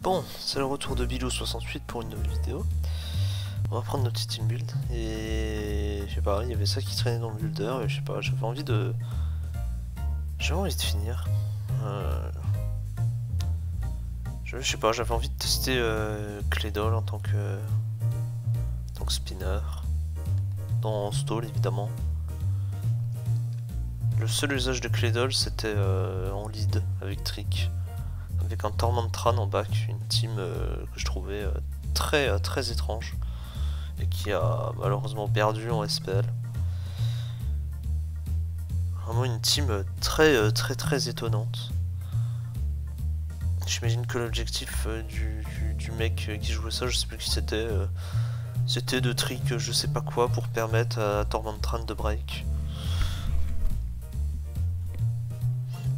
Bon, c'est le retour de Bilou68 pour une nouvelle vidéo. On va prendre notre petit team build et je sais pas, il y avait ça qui traînait dans le builder et je sais pas, j'avais envie de finir. Je sais pas, j'avais envie de tester Claydol en tant que spinner dans stall évidemment. Le seul usage de Claydol c'était en lead avec Trick, avec un Tormentran en back, une team que je trouvais très étrange et qui a malheureusement perdu en SPL. Vraiment une team très étonnante. J'imagine que l'objectif du mec qui jouait ça, je sais plus qui c'était, c'était de trick je sais pas quoi pour permettre à Tormentran de break.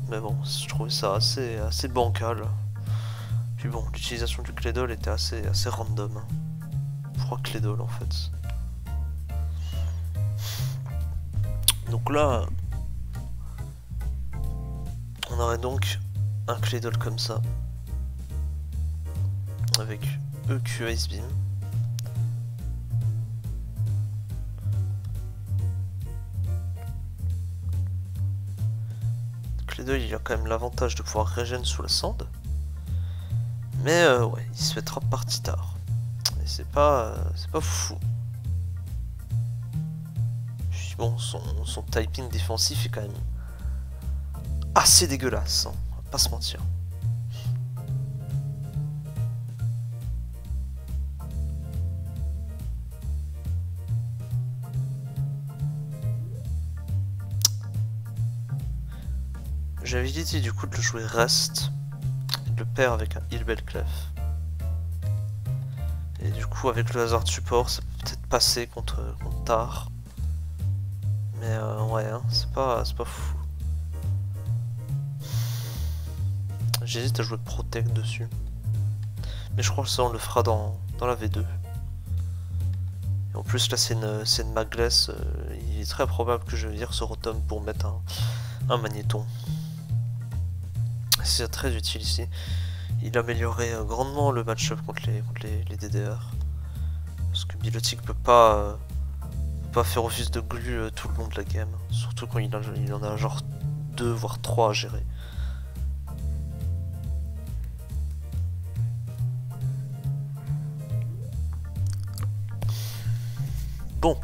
Mais bon, je trouvais ça assez bancal. Puis bon, l'utilisation du Claydol était assez random. Pourquoi Claydol en fait? Donc là, on aurait donc un Claydol comme ça, avec EQ Ice Beam. Claydol il a quand même l'avantage de pouvoir régène sous la sand. Mais ouais, il se fait trop partie tard. Et c'est pas fou. Puis bon, son typing défensif est quand même assez dégueulasse, hein, on va pas se mentir. J'avais dit du coup de le jouer Rest, et de le pair avec un Heal Clef. Et du coup avec le hasard de support ça peut peut-être passer contre Tar. Mais ouais, hein, c'est pas fou. J'hésite à jouer Protect dessus. Mais je crois que ça on le fera dans la V2. Et en plus là c'est une Magless, il est très probable que je vire ce Rotom pour mettre un Magnéton. C'est très utile ici. Il améliorait grandement le match-up contre les DDR. Parce que Milotic peut pas faire office de glue tout le long de la game. Surtout quand il en a genre 2 voire 3 à gérer. Bon.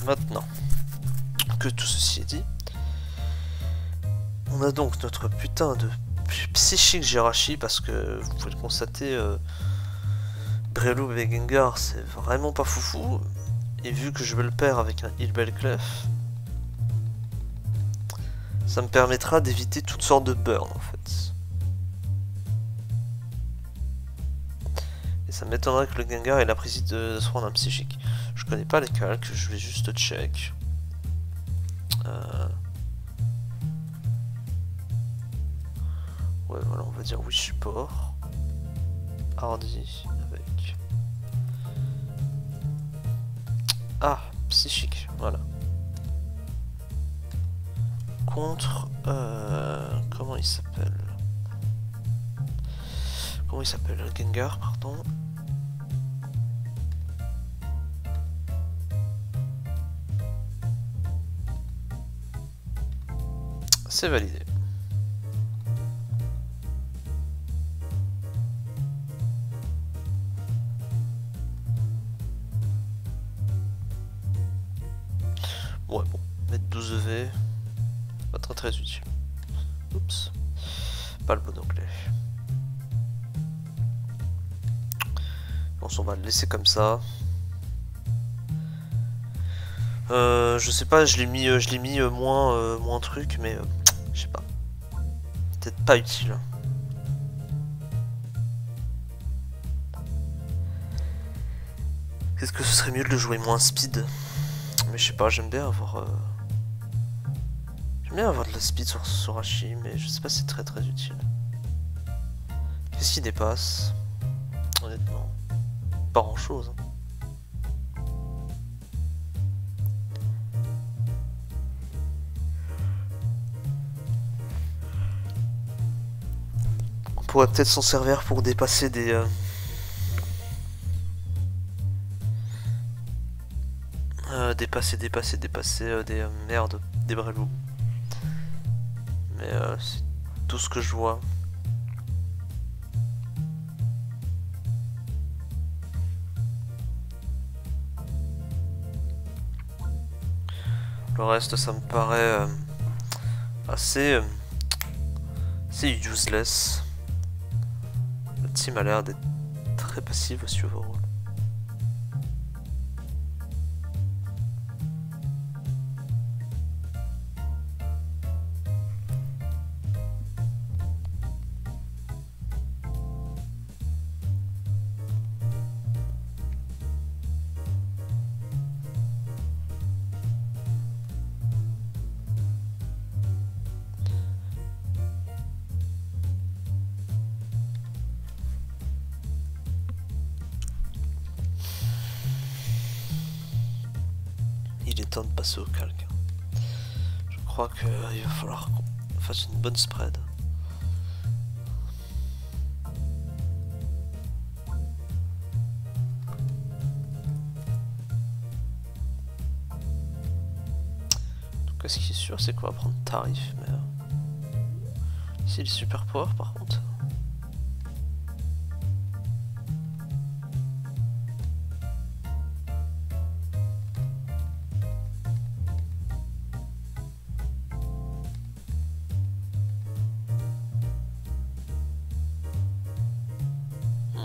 Maintenant que tout ceci est dit, on a donc notre putain de psychique Jirachi parce que vous pouvez le constater, Breloom et Gengar c'est vraiment pas foufou. Et vu que je vais le pair avec un Heal Clef, ça me permettra d'éviter toutes sortes de burn en fait. Et ça m'étonnerait que le Gengar ait la prise de se prendre un psychique. Je connais pas les calques, je vais juste check. Ouais voilà, on va dire oui support. Hardy avec... Ah, psychique, voilà. Contre... comment il s'appelle? Comment il s'appelle? Gengar, pardon. C'est validé. Ouais, bon, mettre 12 EV, pas très utile. Oups, pas le bon onglet. Bon, on va le laisser comme ça. Je sais pas, je l'ai mis moins truc, mais je sais pas. Peut-être pas utile. Est-ce que ce serait mieux de le jouer moins speed? Mais je sais pas, j'aime bien avoir de la speed sur Sorachi, mais je sais pas si c'est très utile. Qu'est-ce qui dépasse? Honnêtement, pas grand chose. pourrait peut-être s'en servir pour dépasser des... dépasser des merdes, des vrais loups. Mais c'est tout ce que je vois. Le reste, ça me paraît assez useless. La team a l'air d'être très passive aussi overall. Il est temps de passer au calque. Je crois qu'il va falloir qu'on fasse une bonne spread. Donc ce qui est sûr, c'est qu'on va prendre tarif, mais ici il est super power par contre.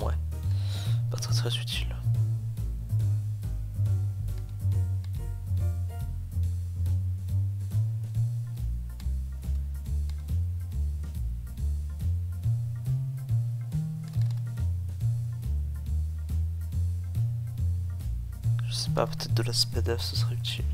Ouais, pas très utile. Je sais pas, peut-être de la SPDF ce serait utile.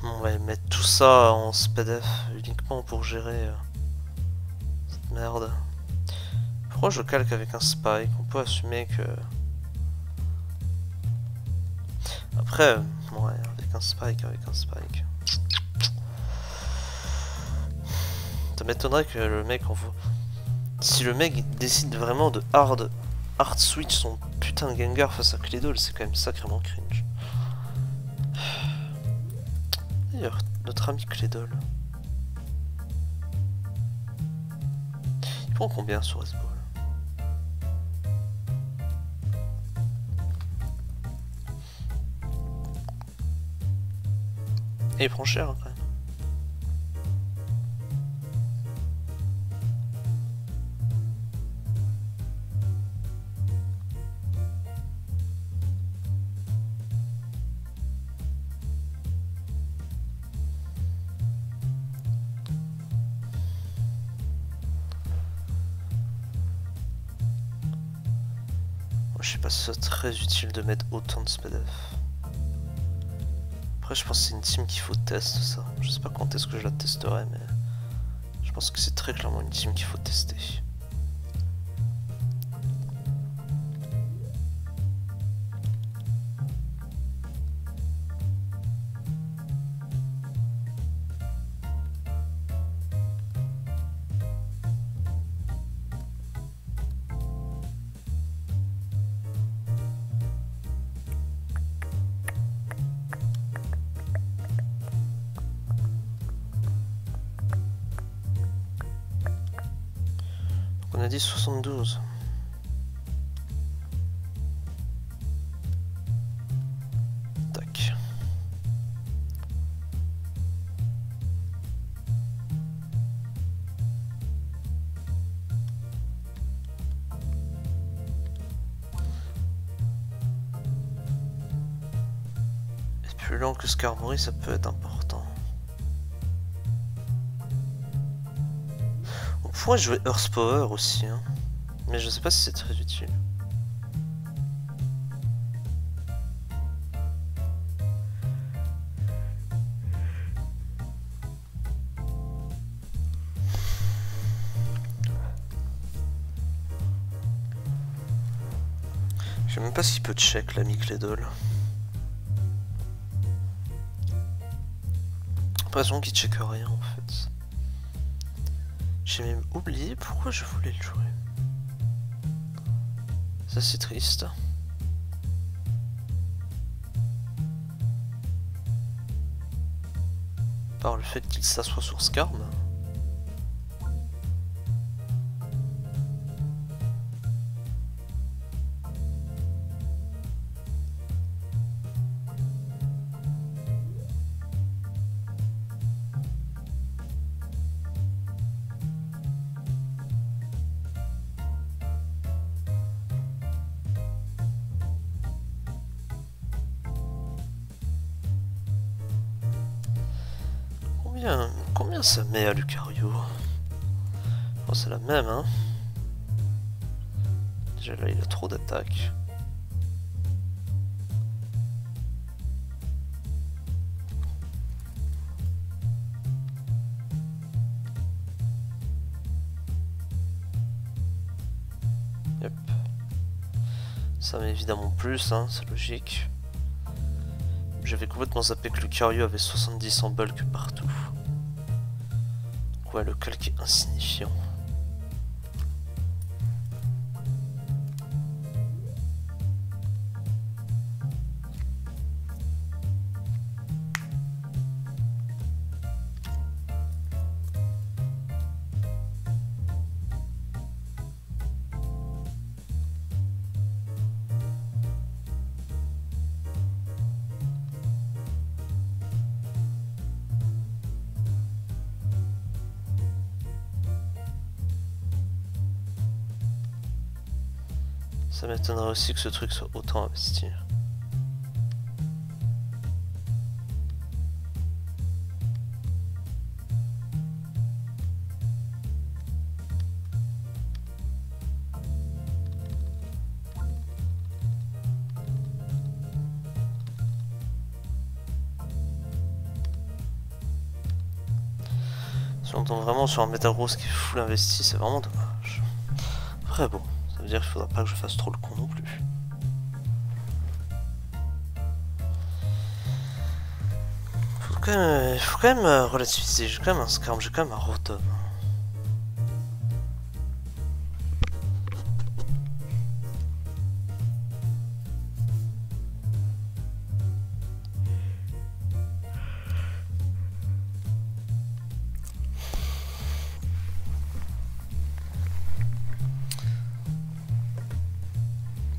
On va mettre tout ça en SPDF uniquement pour gérer cette merde. Pourquoi je calque avec un spike? On peut assumer que... Après, ouais, avec un spike. Ça m'étonnerait que le mec envoie... Si le mec décide vraiment de hard switch son putain de Gengar face à Claydol, c'est quand même sacrément cringe. D'ailleurs, notre ami Claydol. Il prend combien sur S-Ball? Et il prend cher quand même. Je sais pas si c'est très utile de mettre autant de SPDF. Après, je pense que c'est une team qu'il faut tester ça. Je sais pas quand est-ce que je la testerai, mais je pense que c'est très clairement une team qu'il faut tester. On a dit 72. Tac. Plus lent que Skarmory, ça peut être important. On pourrait jouer Earth Power aussi, hein. Mais je sais pas si c'est très utile. Je sais même pas s'il peut check l'ami Clédol. J'ai l'impression qu'il check rien en fait. J'ai même oublié pourquoi je voulais le jouer. Ça c'est triste. Par le fait qu'il s'assoit sur Skarm. Combien ça met à Lucario? Oh, c'est la même, hein. Déjà là, il a trop d'attaques. Yep. Ça met évidemment plus, hein, c'est logique. J'avais complètement zappé que Lucario avait 70 en bulk partout. Ouais, le calque est insignifiant. Ça m'étonnerait aussi que ce truc soit autant investi. Si on tombe vraiment sur un Metagross qui est full investi, c'est vraiment dommage. Après bon. Ça veut dire qu'il faudra pas que je fasse trop le con non plus. Faut quand même relativiser. J'ai quand même un Skarm, j'ai quand même un Rotom.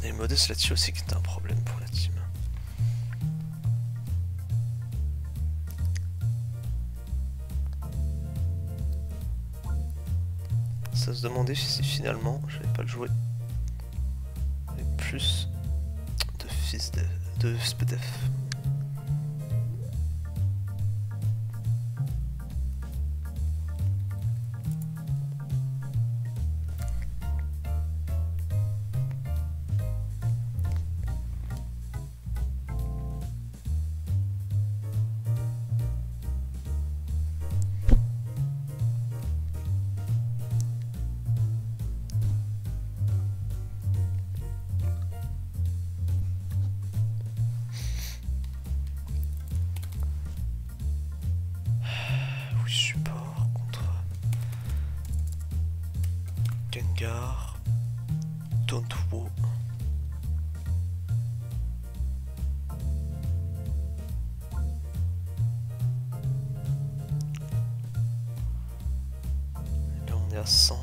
Et Modeste là-dessus aussi qui était un problème pour la team. Ça se demandait si finalement j'allais pas le jouer avec plus de fils de SPDF. Gengar, Tontwo. Là on est à 100.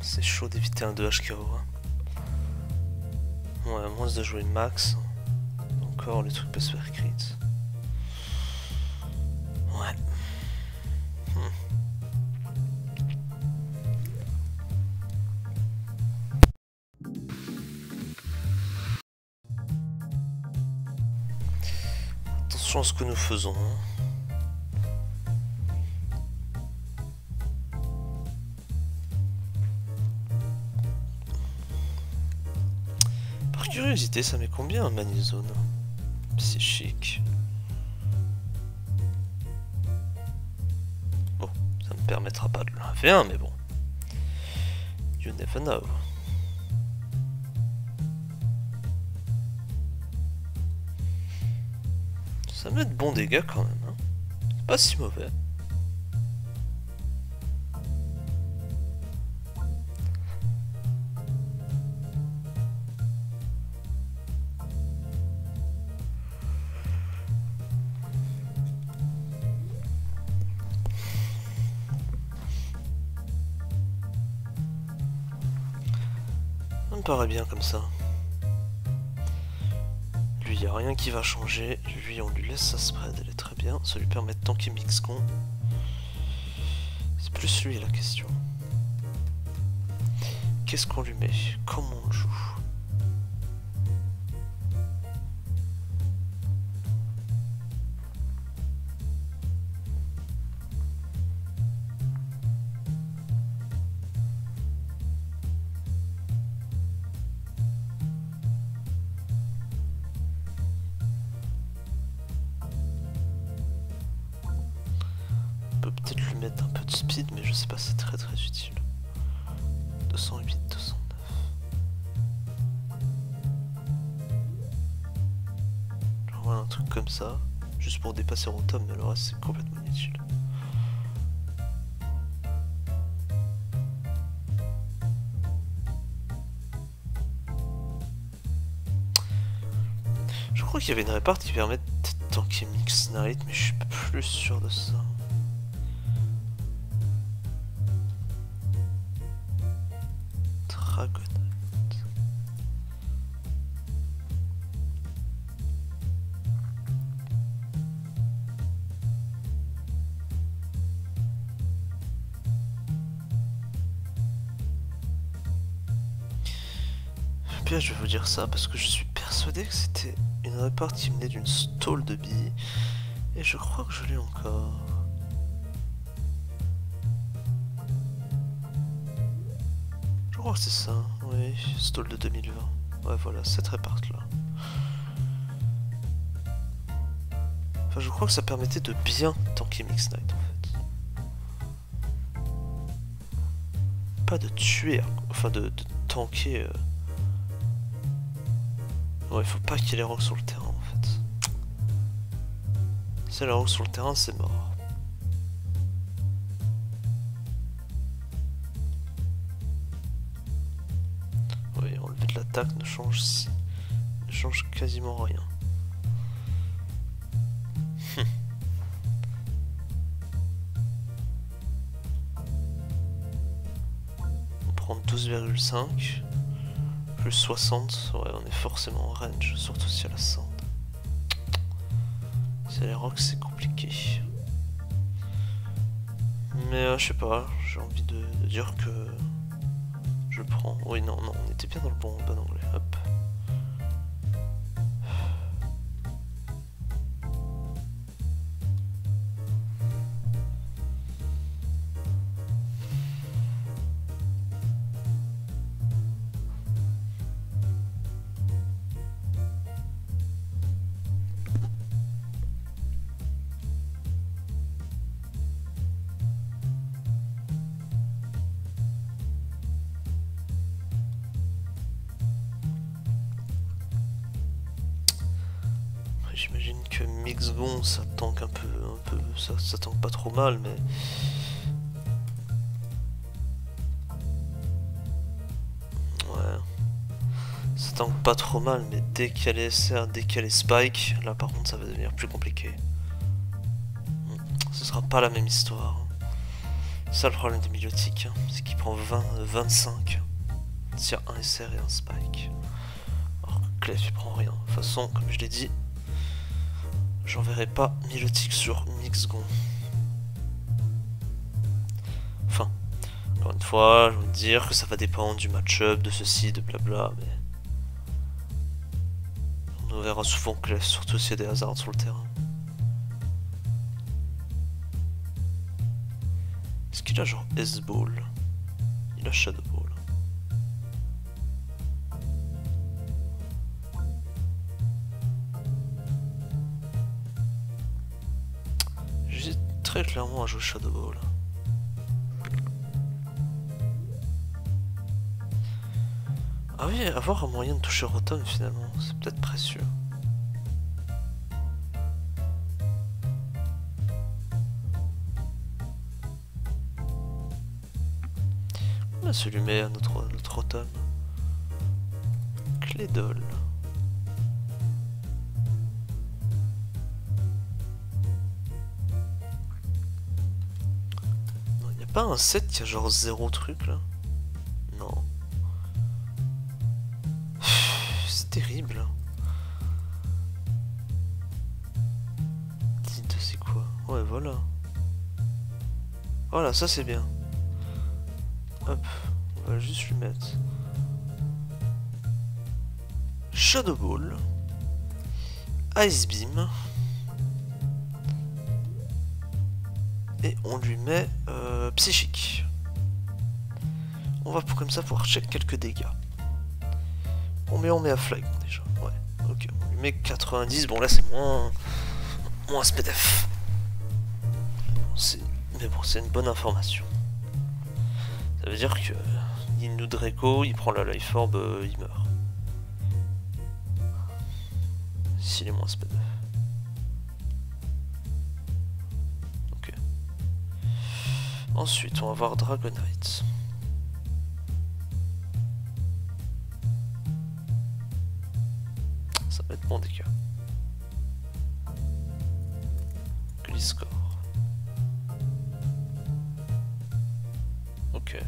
C'est chaud d'éviter un 2 HKO. Hein. Ouais, à moins de jouer max. Encore, le truc peut se faire crit. Ouais. Attention à ce que nous faisons. Par curiosité, ça met combien un Manizone psychique? Bon, ça me permettra pas de l'enlever un, mais bon. You never know. Ça met de bons dégâts quand même, hein. C'est pas si mauvais. Ça me paraît bien comme ça. Lui, y a rien qui va changer. Lui, on lui laisse sa spread, elle est très bien. Ça lui permet de tanker Mixcon. C'est plus lui la question. Qu'est-ce qu'on lui met? Comment on le joue? Peut-être lui mettre un peu de speed, mais je sais pas, c'est très utile. 208, 209. Genre un truc comme ça, juste pour dépasser Rotom, mais le reste c'est complètement inutile. Je crois qu'il y avait une réparte qui permet de tanker Mix Knight, mais je suis plus sûr de ça. Dragonite. Bien, je vais vous dire ça parce que je suis persuadé que c'était une réparte qui venait d'une stall de billes et je crois que je l'ai encore. Je crois que c'est ça, oui, stall de 2020. Ouais, voilà, cette réparte là. Enfin, je crois que ça permettait de bien tanker Mix Knight en fait. Pas de tuer, enfin de tanker. Ouais, il faut pas qu'il y ait les rocks sur le terrain en fait. Si les rocks sur le terrain, c'est mort. Oui, enlever de l'attaque ne change quasiment rien. On prend 12,5 plus 60, ouais, on est forcément en range, surtout si elle a sand. Si elle est rock, c'est compliqué. Mais je sais pas, j'ai envie de dire que je le prends. Oui, non, on était bien dans le bon anglais. Hop. J'imagine que Mixgon ça tank un peu ça tank pas trop mal, mais ouais, ça tank pas trop mal, mais dès qu'il y a les SR, dès qu'il y a les spikes, là par contre ça va devenir plus compliqué. Ce sera pas la même histoire. Ça le problème des Milotiques, hein, c'est qu'il prend 25. Tir 1 SR et un spike. Alors que Clef il prend rien. De toute façon, comme je l'ai dit, j'enverrai pas Milotic sur Mixgon. Enfin, encore une fois, je veux dire que ça va dépendre du match-up, de ceci, de blabla, mais on verra souvent Clef, surtout s'il y a des hasards sur le terrain. Est-ce qu'il a genre S-Ball? Il a Shadow Ball. J'hésite très clairement à jouer Shadow Ball. Ah oui, avoir un moyen de toucher Rotom finalement, c'est peut-être précieux. On va se lui met à notre Rotom. Clédol. Non, y a pas un set qui a genre 0 truc là? Non. C'est terrible. Dites, c'est quoi? Ouais, voilà. Voilà, ça c'est bien. Hop, on va juste lui mettre Shadow Ball, Ice Beam, et on lui met Psychique. On va comme ça pouvoir check quelques dégâts. On met à Flygon déjà, ouais, ok, on lui met 90, bon là c'est moins SPDF. Mais bon, c'est une bonne information. Ça veut dire que il nous Draco, il prend la Life Orb, il meurt. S'il est moins SPDF. Ok. Ensuite, on va voir Dragonite. Ça va être bon dégât. Gliscor. Ok.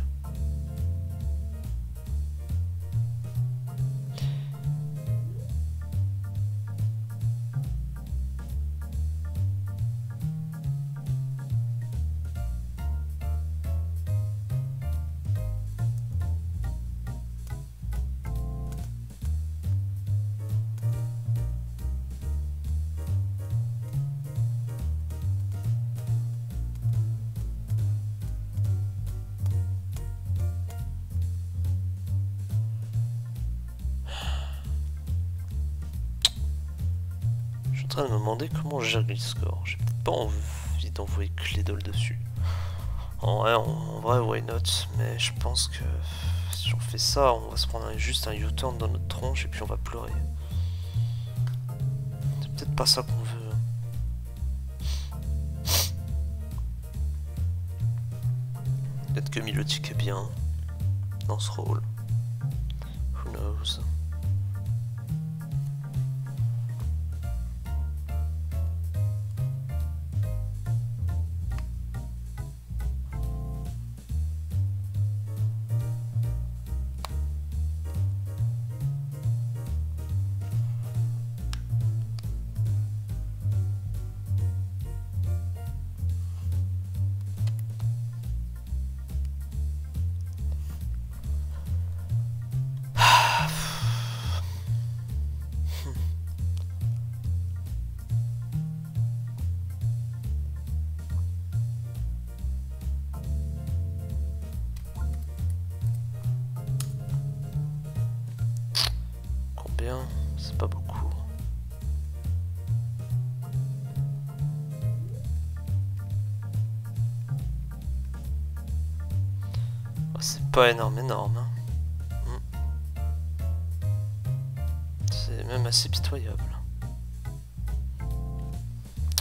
Je suis en train de me demander comment je gère Gliscor. J'ai peut-être pas envie d'envoyer Clédol dessus. En vrai, why not? Mais je pense que si on fait ça, on va se prendre juste un U-turn dans notre tronche et puis on va pleurer. C'est peut-être pas ça qu'on veut. Peut-être que Milotic est bien dans ce rôle. Who knows? C'est pas beaucoup. Oh, c'est pas énorme, hein. C'est même assez pitoyable.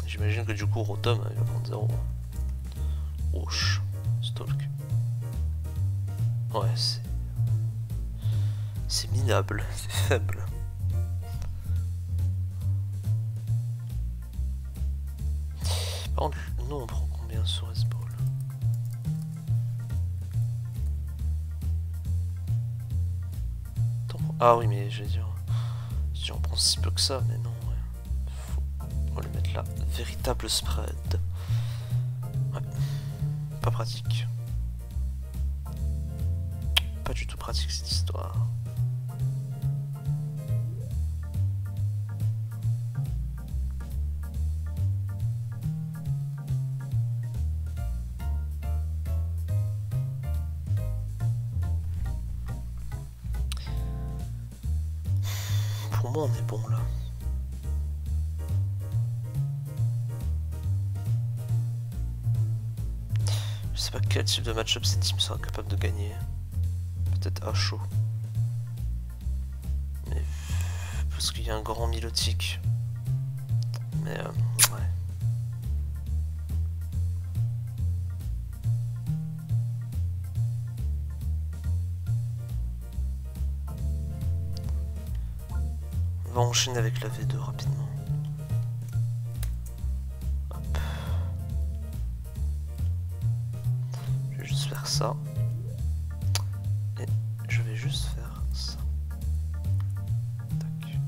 J'imagine que du coup Rotom il va prendre 0. Roche. Stalk. Ouais, c'est minable, c'est faible. Par contre, nous on prend combien sur S-Ball? Ah oui, mais je vais dire... Si j'en prends si peu que ça, mais non, ouais. On va lui mettre là. Véritable spread. Ouais. Pas pratique. Pas du tout pratique cette histoire. Pour moi, on est bon là. Je sais pas quel type de match-up cette team sera capable de gagner. Peut-être à chaud. Mais parce qu'il y a un grand Milotic. Mais ouais. On va enchaîner avec la V2 rapidement. Hop. Je vais juste faire ça. Et je vais juste faire ça. Tac.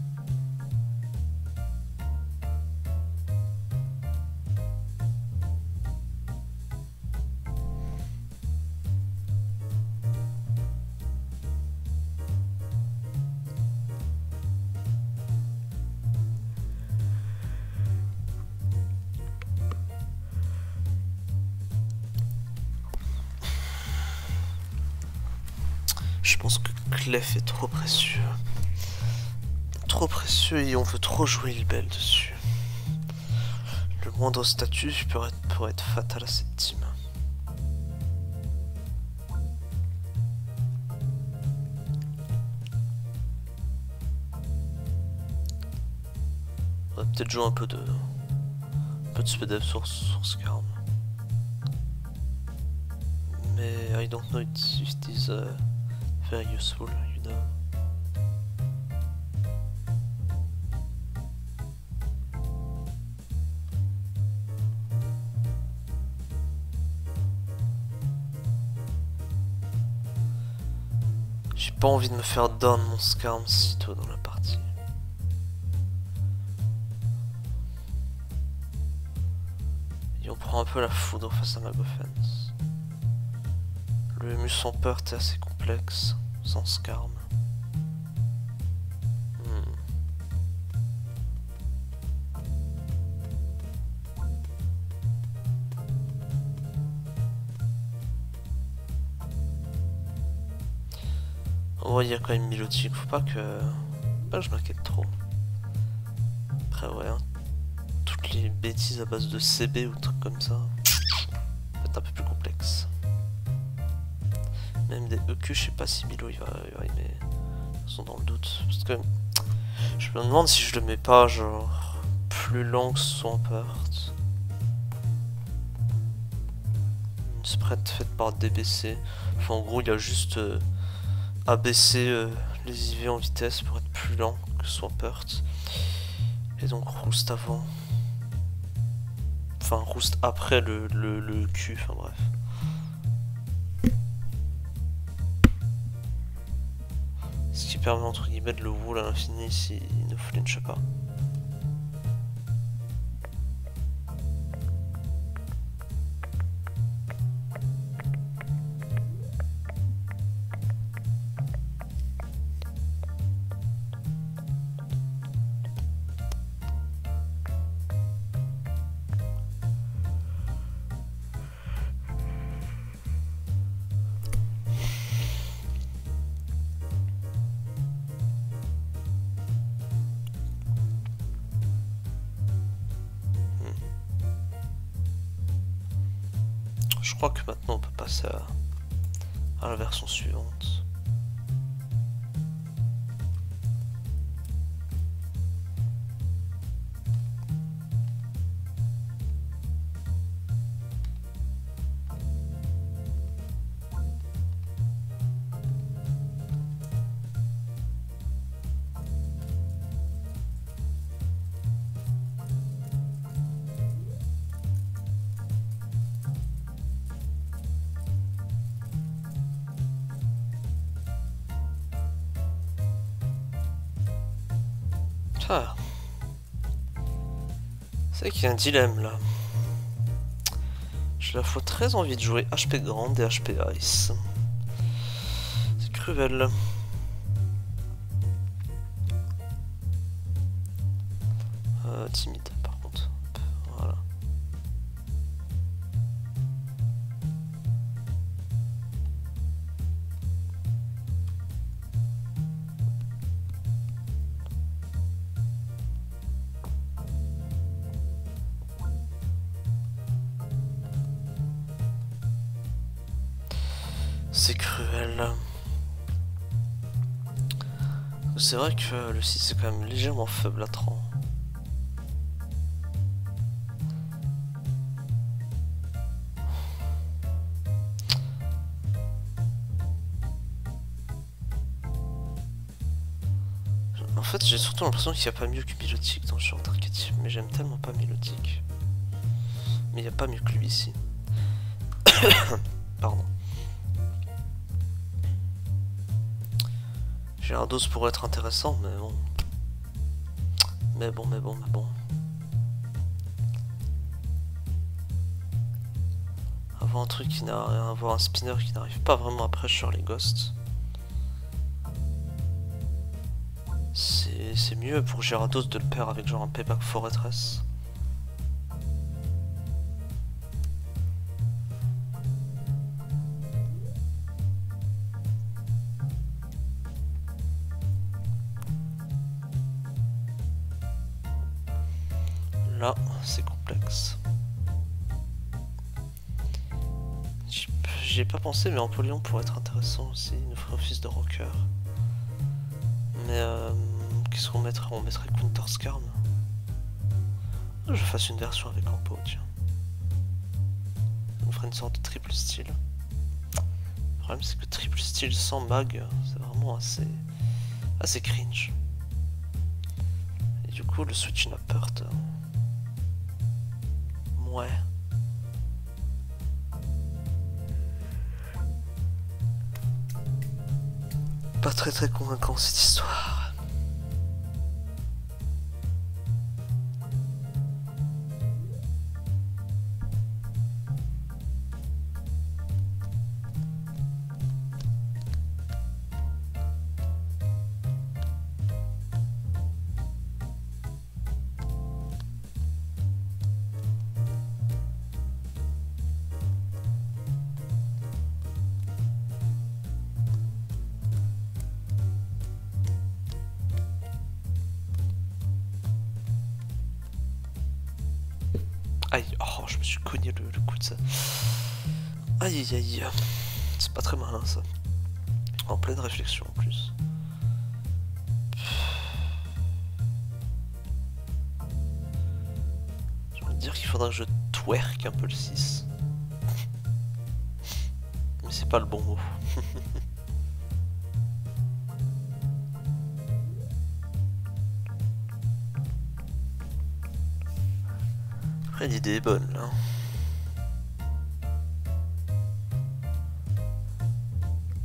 Je pense que Clef est trop précieux. Trop précieux et on veut trop jouer il belle dessus. Le moindre statut pourrait être fatal à cette team. On va peut-être jouer un peu de speed up sur Scarm. Mais I don't know if it is very useful, you know. J'ai pas envie de me faire down mon Scarm si tôt dans la partie. Et on prend un peu la foudre face à Magofence. Le mus sans peur est assez complexe, sans Scarm. Oh, il y a quand même Milotic, faut pas que je m'inquiète trop. Après ouais, hein, toutes les bêtises à base de CB ou trucs comme ça, peut être un peu plus complexe. Même des EQ, je sais pas si Milo il va aimer. Ils sont dans le doute. Parce que je me demande si je le mets pas genre plus lent que Swampert. Une spread faite par DBC. Enfin en gros il a juste abaissé les IV en vitesse pour être plus lent que Swampert. Et donc Roost avant. Enfin Roost après le Q, enfin bref. Ce qui permet entre guillemets de le wall à l'infini s'il ne flinche pas. Je crois que maintenant on peut passer à la version suivante. Ah. C'est vrai qu'il y a un dilemme là. J'ai à la fois très envie de jouer HP Grande et HP Ice. C'est cruel. Timide par contre. Voilà. C'est cruel. C'est vrai que le 6 est quand même légèrement faible à 30. En fait, j'ai surtout l'impression qu'il n'y a pas mieux que Milotic dans ce genre d'archétype, mais j'aime tellement pas Milotic. Mais il n'y a pas mieux que lui ici. Pardon. Gyarados pourrait être intéressant, mais bon. Mais bon. Avoir un truc qui n'a rien, avoir un spinner qui n'arrive pas vraiment à prêcher sur les ghosts. C'est mieux pour Gyarados de le perdre avec genre un payback fortress. Là, c'est complexe. J'y ai pas pensé, mais Empoleon pourrait être intéressant aussi. Il nous ferait office de rocker. Mais qu'est-ce qu'on mettrait? On mettrait Counter Scarn. Je fasse une version avec Empo, tiens. On ferait une sorte de triple style. Le problème, c'est que triple style sans mag, c'est vraiment assez cringe. Et du coup, le switch Nappert. Ouais. Pas très convaincant cette histoire. Aïe, oh, je me suis cogné le coup de ça. Aïe, c'est pas très malin ça. En pleine réflexion en plus. Je veux dire qu'il faudra que je twerk un peu le 6. Mais c'est pas le bon mot. Après l'idée est bonne là.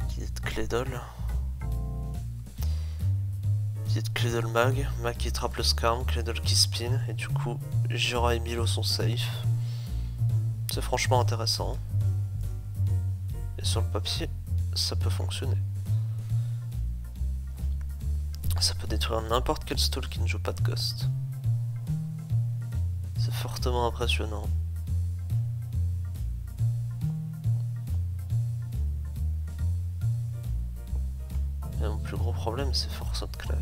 L'idée de Claydol. L'idée de Claydol Mag. Mag qui trappe le Scarm, Claydol qui spin. Et du coup, Jura et Milo sont safe. C'est franchement intéressant. Et sur le papier, ça peut fonctionner. Ça peut détruire n'importe quel stall qui ne joue pas de Ghost. C'est fortement impressionnant. Et mon plus gros problème, c'est Force of Clef.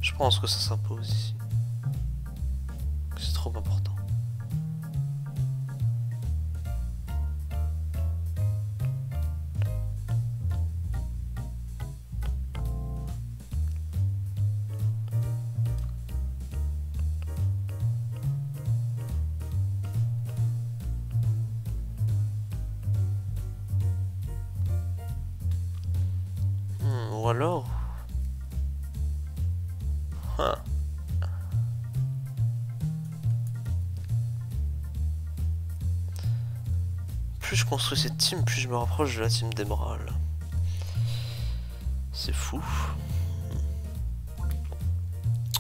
Je pense que ça s'impose ici. C'est trop important. Ou alors... je construis cette team, plus je me rapproche de la team d'Emerald. C'est fou.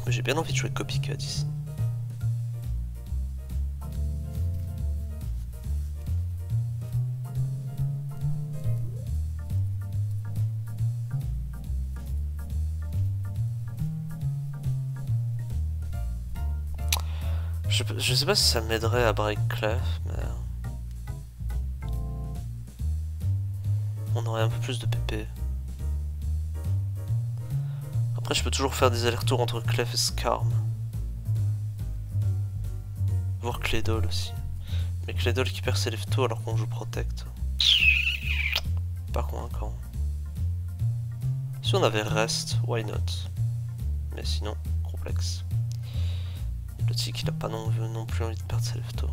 J'ai bien envie de jouer Copycat ici. Je sais pas si ça m'aiderait à break Clef, mais... on aurait un peu plus de PP. Après je peux toujours faire des allers-retours entre Clef et Skarm. Voir Claydol aussi. Mais Claydol qui perd ses leftos alors qu'on joue Protect. Pas convaincant. Si on avait Rest, why not? Mais sinon, complexe. Le tic il a pas non plus envie de perdre ses leftos.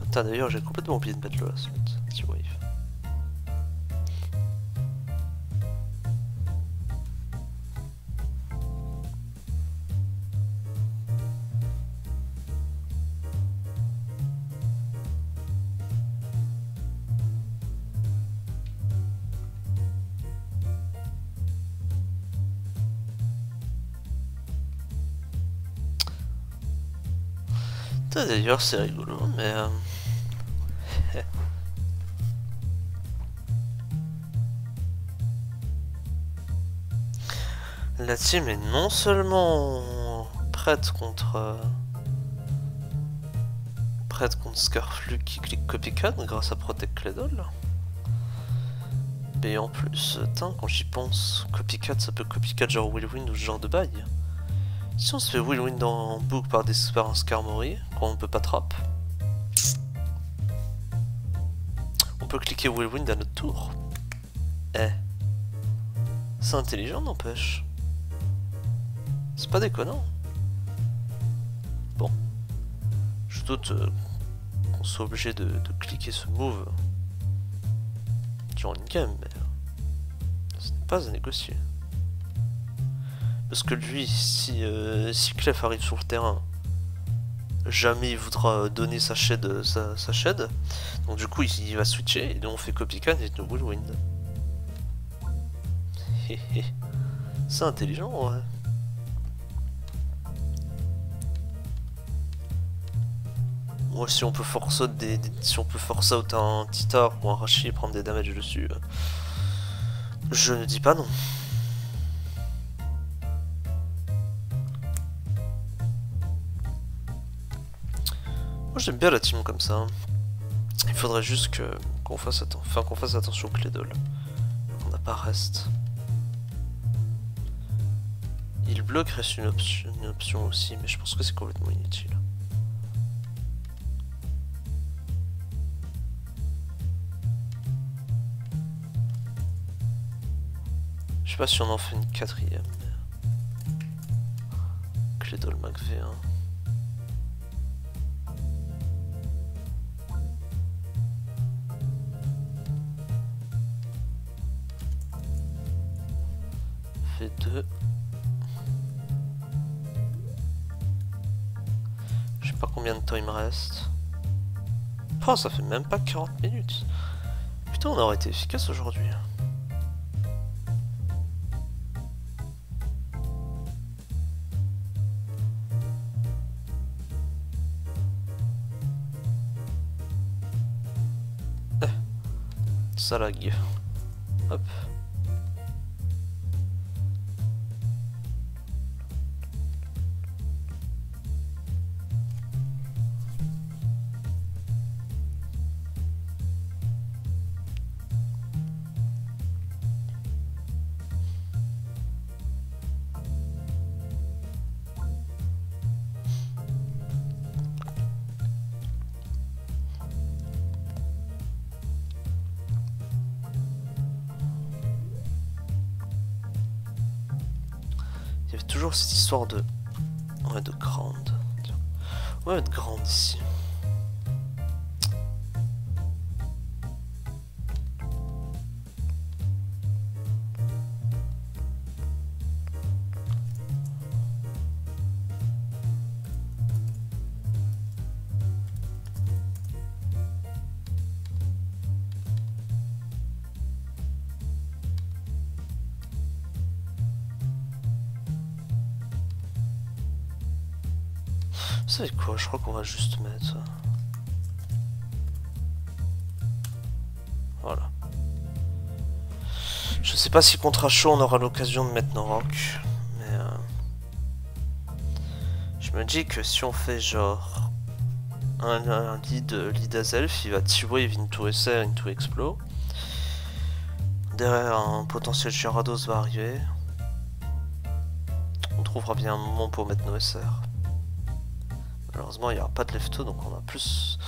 Putain d'ailleurs j'ai complètement oublié de mettre le slot, petit wave. D'ailleurs c'est rigolo mais la team est non seulement prête contre Scarflux qui clique Copycat grâce à Protect Claydol, mais en plus, quand j'y pense, Copycat ça peut Copycat genre Whirlwind ou ce genre de bail. Si on se fait Whirlwind en boucle par un Skarmory, qu'on ne peut pas trap, on peut cliquer Whirlwind à notre tour. Eh, c'est intelligent n'empêche. C'est pas déconnant. Bon, je doute qu'on soit obligé de cliquer ce move durant une game, mais ce n'est pas à négocier. Parce que lui, si Clef arrive sur le terrain, jamais il voudra donner sa shed, sa shed. Donc du coup, il va switcher, et nous on fait Copycat et nous Whirlwind. C'est intelligent, ouais. Moi, si on peut force out un Titar ou un Rashi et prendre des damages dessus, je ne dis pas non. Moi j'aime bien la team comme ça. Il faudrait juste qu'on fasse attention au Claydol. On n'a pas Rest. Il bloque reste une option aussi, mais je pense que c'est complètement inutile. Je sais pas si on en fait une quatrième. Mais... Claydol Mac V1. V2. Je sais pas combien de temps il me reste. Oh, ça fait même pas 40 minutes. Putain, on aurait été efficace aujourd'hui. Ça lag. Hop. Il y avait toujours cette histoire de... Ouais, de grande. On va mettre grande ici. Vous savez quoi, je crois qu'on va juste mettre... Voilà. Je sais pas si contre chaud on aura l'occasion de mettre nos rocs, mais... Je me dis que si on fait genre... Un lead Azelf, il va T-Wave into SR into Explo. Derrière, un potentiel Gyarados va arriver. On trouvera bien un moment pour mettre nos SR. Malheureusement, il n'y aura pas de lefto, donc on aura plus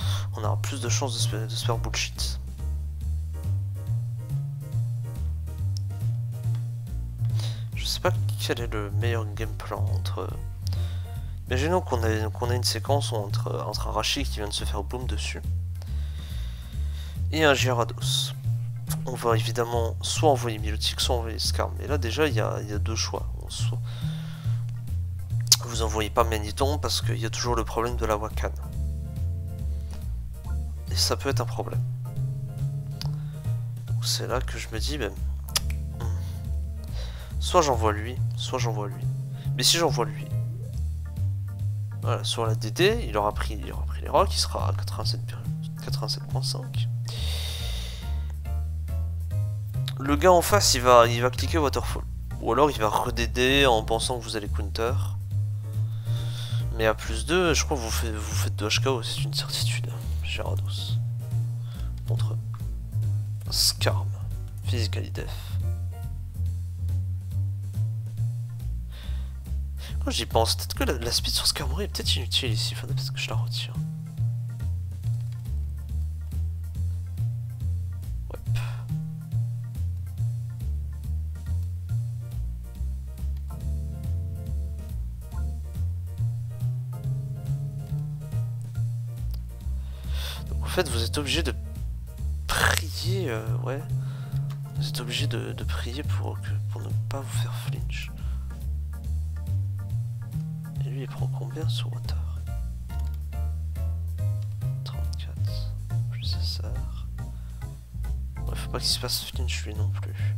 de chances de se faire bullshit. Je sais pas quel est le meilleur game plan entre... Imaginons qu'on a une séquence entre un Rachik qui vient de se faire boom dessus et un Gyarados. On va évidemment soit envoyer Milotic, soit envoyer Skarm. Mais là déjà il y a deux choix. Vous envoyez pas Magneton parce qu'il y a toujours le problème de la Wakan. Et ça peut être un problème. Donc c'est là que je me dis, ben, soit j'envoie lui, soit j'envoie lui. Mais si j'envoie lui, voilà, sur la DD, il aura pris les rocks, il sera à 87.5. Le gars en face, il va cliquer Waterfall. Ou alors il va redéder en pensant que vous allez counter. Mais à plus 2, je crois que vous faites 2 HKO, c'est une certitude. Gyarados. Contre Skarm. Physically Def. Quand j'y pense, peut-être que la speed sur Skarmory est peut-être inutile ici, faudrait peut-être que je la retire. Ouais. Donc en fait, vous êtes obligé de prier, ouais. Vous êtes obligé de prier pour ne pas vous faire flinch. Et lui, il prend combien sur Water? 34. Plus SR. Ouais, faut pas qu'il se fasse flinch lui non plus.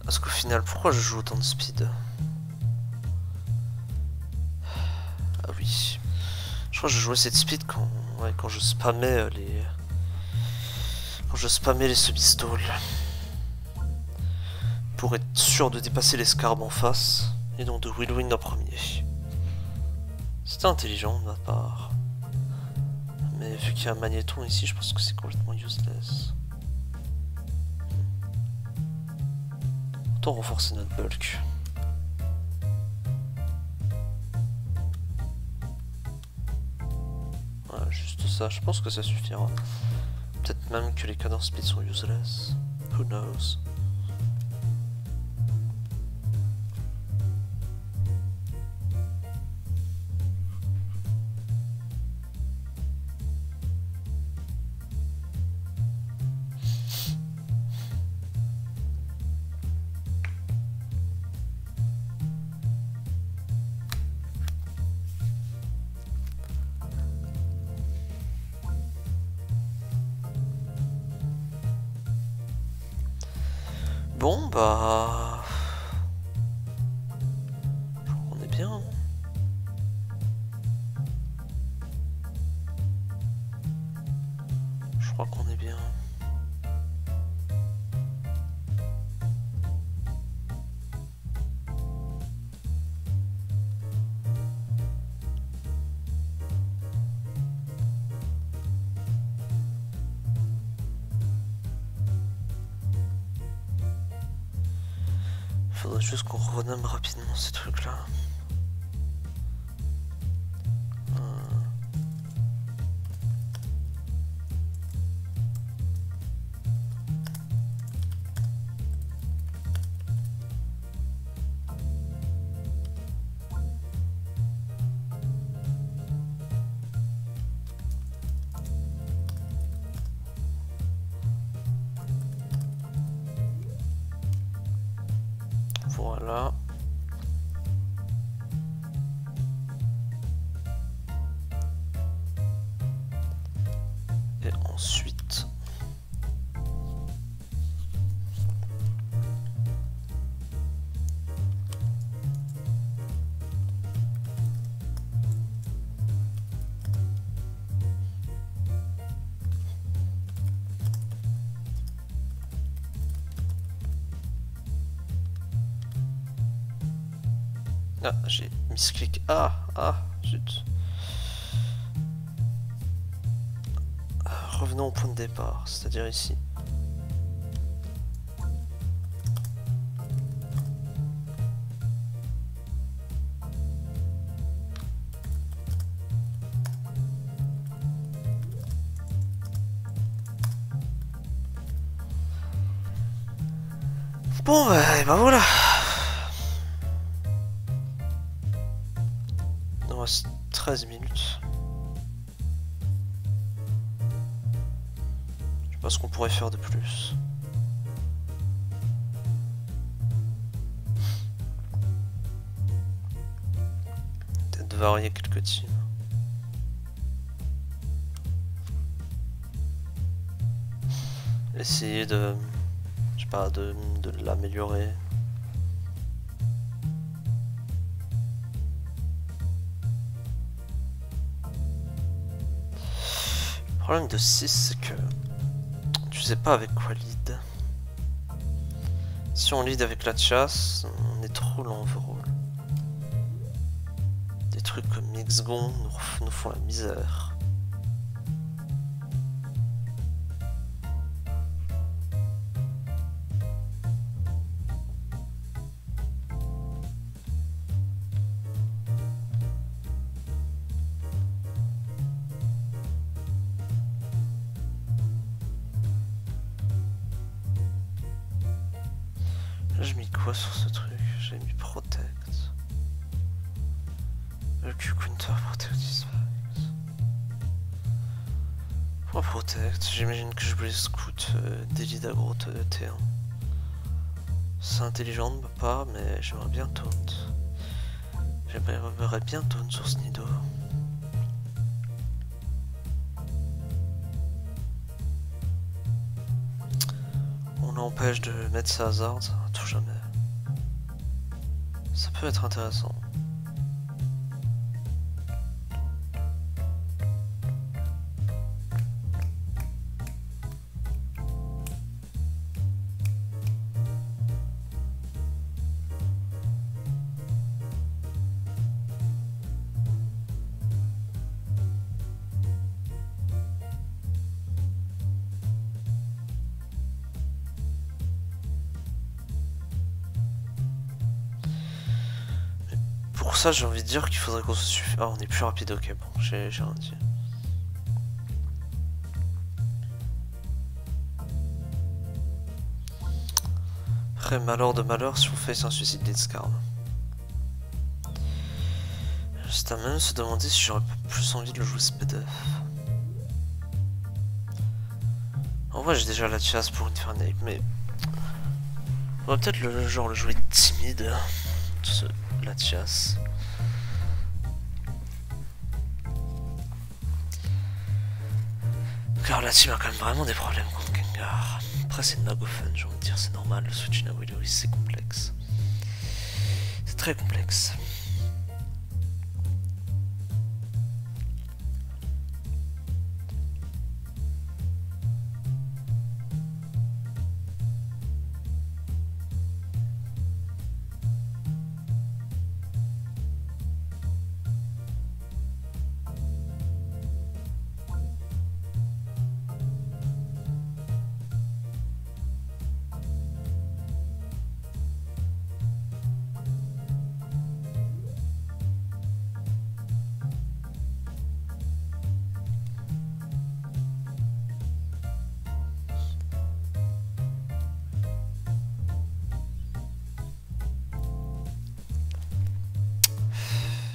Parce qu'au final, pourquoi je joue autant de speed? Ah oui. Je crois que je jouais cette speed quand je spammais les... Quand je spammais les sub-stalls. Pour être sûr de dépasser les Skarb en face. Et donc de win-win en premier. C'était intelligent de ma part. Mais vu qu'il y a un magnéton ici, je pense que c'est complètement useless. Autant renforcer notre bulk. Voilà, juste ça, je pense que ça suffira. Peut-être même que les cadences speed sont useless. Who knows? Bon bah... Je crois qu'on est bien. Hein. Je crois qu'on est bien. Faudrait juste qu'on renomme rapidement ces trucs là. Voilà. Ah, j'ai misclick. Ah, zut. Revenons au point de départ, c'est-à-dire ici. Bon, bah, et ben voilà. Il nous reste 13 minutes. Je sais pas ce qu'on pourrait faire de plus. Peut-être de varier quelques teams. Essayer de... je sais pas, de l'améliorer. Le problème de 6, c'est que tu sais pas avec quoi lead. Si on lead avec la chasse, on est trop lent overall. Des trucs comme Mixgon nous font la misère. Là, j'ai mis quoi sur ce truc? J'ai mis Protect. Le Q-Counter Protect Spikes. Pour Protect, j'imagine que je voulais scout des leads aggro T1. C'est intelligent de ma part, mais j'aimerais bien taunt. J'aimerais bien taunt sur ce nido. On l'empêche de mettre sa hasard, tout jamais. Ça peut être intéressant. Pour ça, j'ai envie de dire qu'il faudrait qu'on se suffise. Ah, on est plus rapide, ok, bon, j'ai rien dit. Après, malheur de malheur, si on fait un suicide Blitzcard. C'est à même se demander si j'aurais plus envie de le jouer SPDF. En vrai, j'ai déjà la chasse pour Infernape, mais on va peut-être le jouer timide. La chasse. Car la team a quand même vraiment des problèmes contre Gengar. Après c'est Nagofen, j'ai envie de dire, c'est normal, le switch na Willow, c'est complexe. C'est très complexe.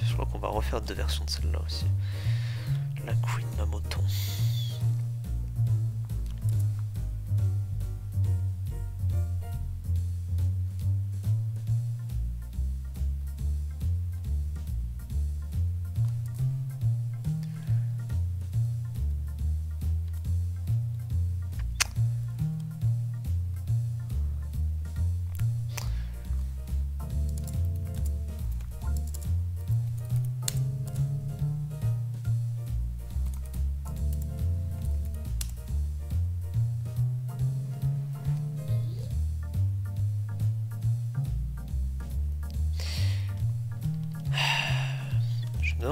Je crois qu'on va refaire deux versions de celle-là aussi. La Queen Mamoton.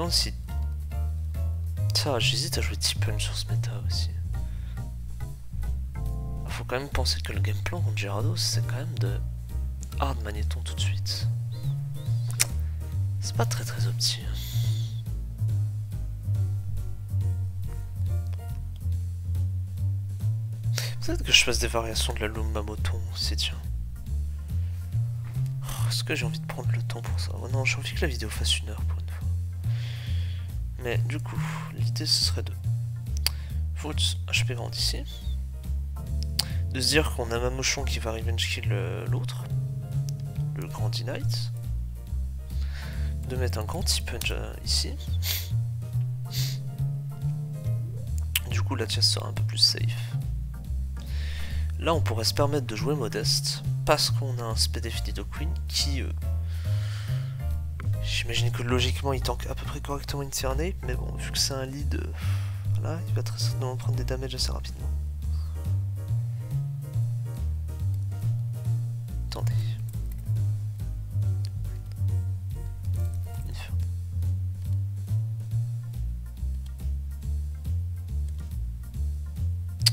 demande si... Ça, j'hésite à jouer T-Punch sur ce méta aussi. Faut quand même penser que le game plan contre Gyarados, c'est quand même de hard magnéton tout de suite. C'est pas très opti. Peut-être que je fasse des variations de la Lumba Moton aussi, tiens. Oh, est-ce que j'ai envie de prendre le temps pour ça? Oh non, j'ai envie que la vidéo fasse 1 heure pour une fois. Mais du coup, l'idée ce serait de... Fruits HP Grand ici. De se dire qu'on a Mamouchon qui va revenge kill l'autre. Le Grand Knight. De mettre un grand T-Punch ici. Du coup la chasse sera un peu plus safe. Là on pourrait se permettre de jouer modeste parce qu'on a un speed Definido Queen qui j'imagine que logiquement il tank à peu près correctement une Infernape, mais bon vu que c'est un lead voilà, il va très certainement prendre des damages assez rapidement. Attendez.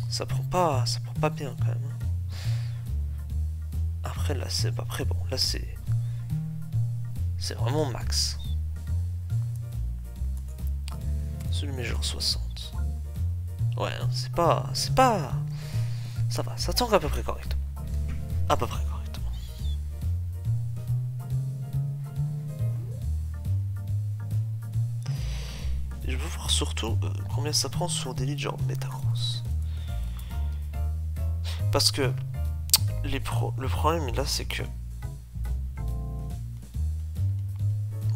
Ça prend pas bien quand même. Après là c'est pas bon, là c'est vraiment max. Celui met genre 60. Ouais, c'est pas ça va, ça tank à peu près correctement. À peu près correctement. Et je veux voir surtout combien ça prend sur des leads genre Metagross. Parce que le problème là c'est que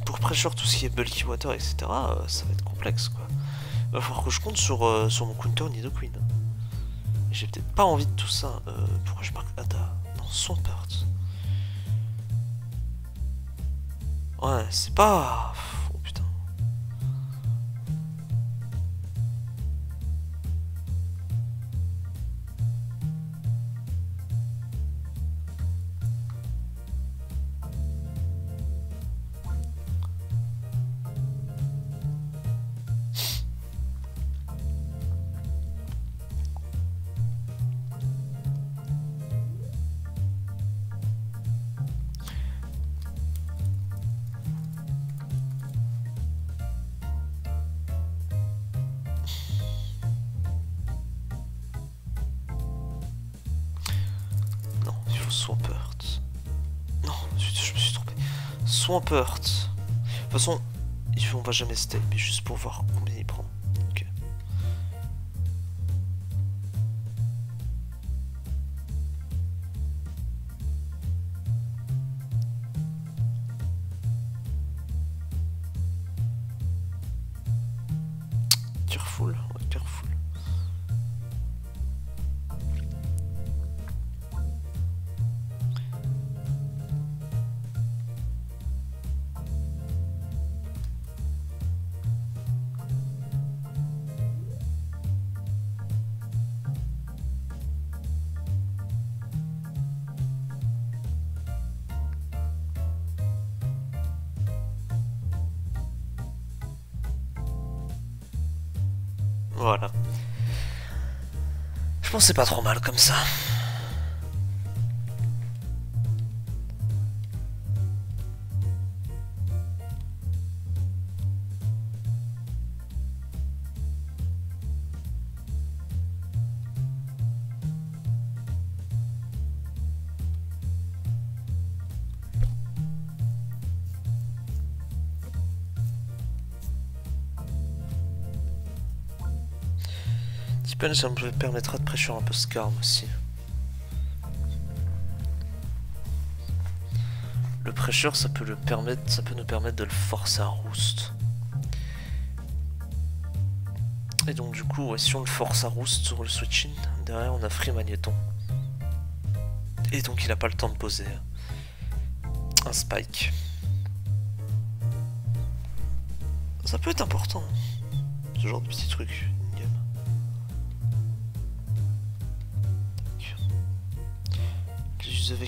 pour pressure tout ce qui est bulky water etc ça va être complexe quoi. Il va falloir que je compte sur mon counter Nidoqueen. J'ai peut-être pas envie de tout ça. Pourquoi je marque Ada? Non, Swampert. Ouais, c'est pas... Oh putain. Swampert. Non, je me suis trompé. Swampert. De toute façon, on va jamais stay, mais juste pour voir combien il prend. Ok. Careful, ouais, careful. Voilà. Je pense que c'est pas trop mal comme ça. Ça me permettra de pressure un peu Skarm aussi. Le pressure ça peut nous permettre de le forcer à roost. Et donc du coup ouais, si on le force à roost sur le switch-in, derrière on a free magnéton. Et donc il a pas le temps de poser un spike. Ça peut être important, ce genre de petits trucs.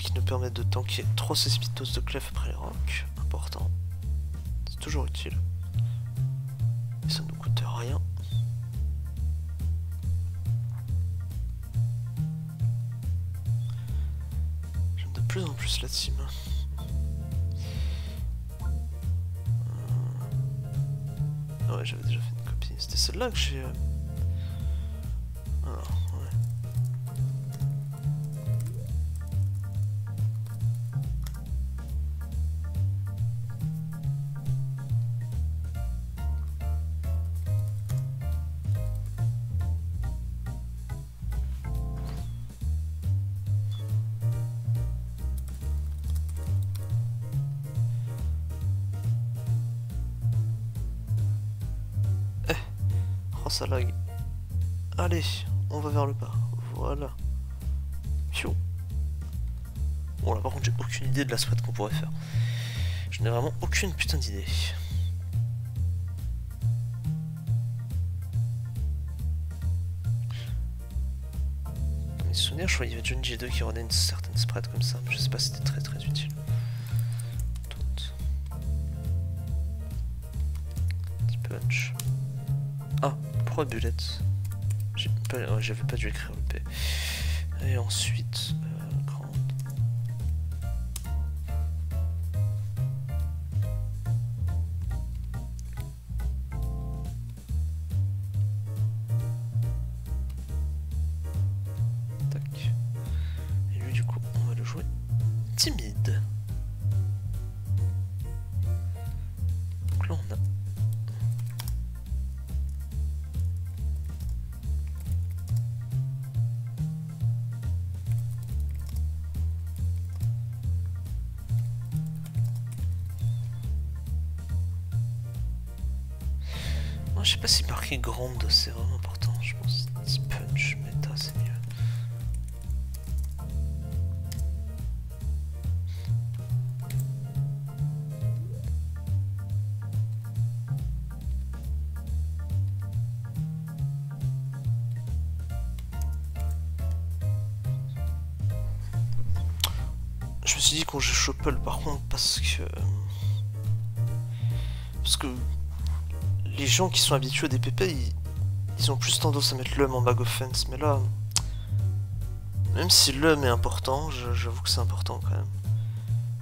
Qui nous permettent de tanker 3 Céspitos de Clef après les rocs, important, c'est toujours utile. plus en plus la team. Ah ouais, j'avais déjà fait une copie. C'était celle-là que j'ai... Alors, ouais. Oh, ça lag. Allez, on va vers le bas. Voilà. Pio. Bon là par contre j'ai aucune idée de la squad qu'on pourrait faire. Je n'ai vraiment aucune putain d'idée. Dans mes souvenirs je crois qu'il y avait John J2 qui rendait une certaine spread comme ça, mais je sais pas si c'était très très utile. Petit punch. Ah, pourquoi bullet? J'avais pas dû écrire le P. Et ensuite... grande. Tac. Et lui du coup, on va le jouer timide. Donc là on a... Je sais pas si marquer grande c'est vraiment important, je pense. Punch, méta c'est mieux. Je me suis dit qu'on joue Chopel par contre parce que les gens qui sont habitués à des PP ils ont plus tendance à mettre l'homme en bag offense, mais là même si l'homme est important, j'avoue que c'est important quand même.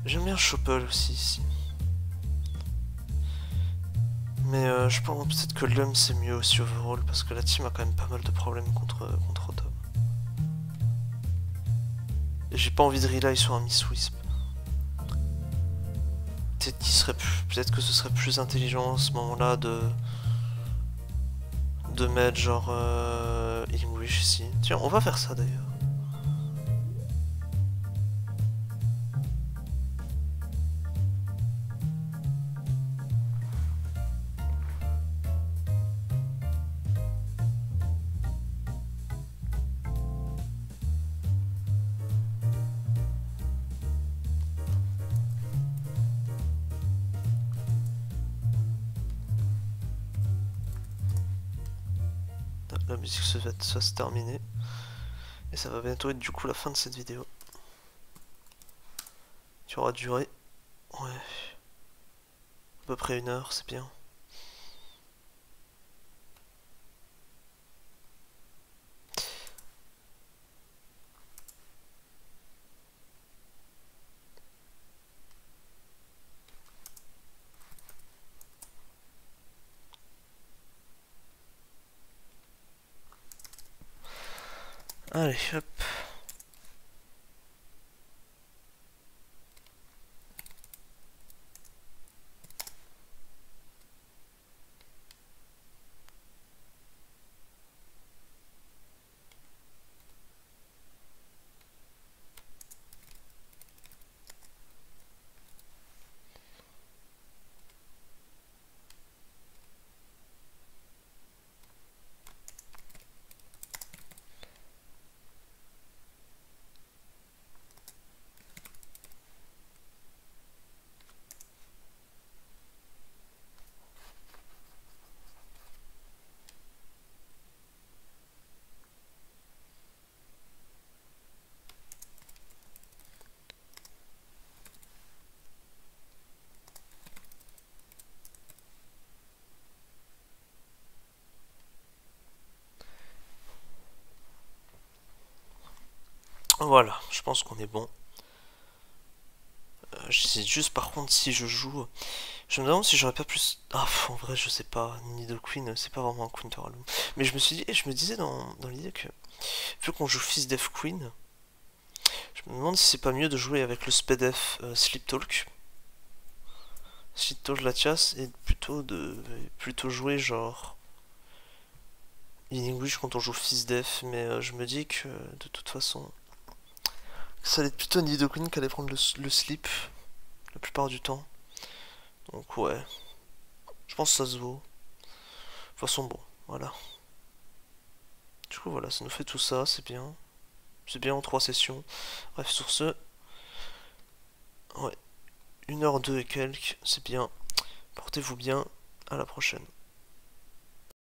J'aime bien Chopel aussi ici. Mais je pense peut-être que l'homme c'est mieux aussi overall parce que la team a quand même pas mal de problèmes contre Autumn. Et j'ai pas envie de rely sur un Miss Wisp. Peut-être que ce serait plus intelligent à ce moment-là de mettre genre Healing Wish ici. Tiens, on va faire ça d'ailleurs. La musique va se terminer. Et ça va bientôt être du coup la fin de cette vidéo. Qui aura duré, ouais, à peu près 1 heure, c'est bien. Allez, hop. Voilà, je pense qu'on est bon. J'hésite juste par contre si je joue. Je me demande si j'aurais pas plus. Ah, en vrai, je sais pas. Nido Queen, c'est pas vraiment un Counter Halo. Mais je me suis dit, et je me disais dans l'idée que vu qu'on joue Fils Def Queen, je me demande si c'est pas mieux de jouer avec le SPDF Sleep Talk. Sleep Talk la chasse et plutôt jouer genre In English quand on joue Fils Def. Mais je me dis que de toute façon, ça allait être plutôt Nido Queen qui allait prendre le sleep la plupart du temps. Donc ouais, je pense que ça se vaut. De toute façon, bon, voilà. Du coup, voilà, ça nous fait tout ça, c'est bien. C'est bien en 3 sessions. Bref, sur ce, ouais, 1h02 et quelques, c'est bien. Portez-vous bien, à la prochaine.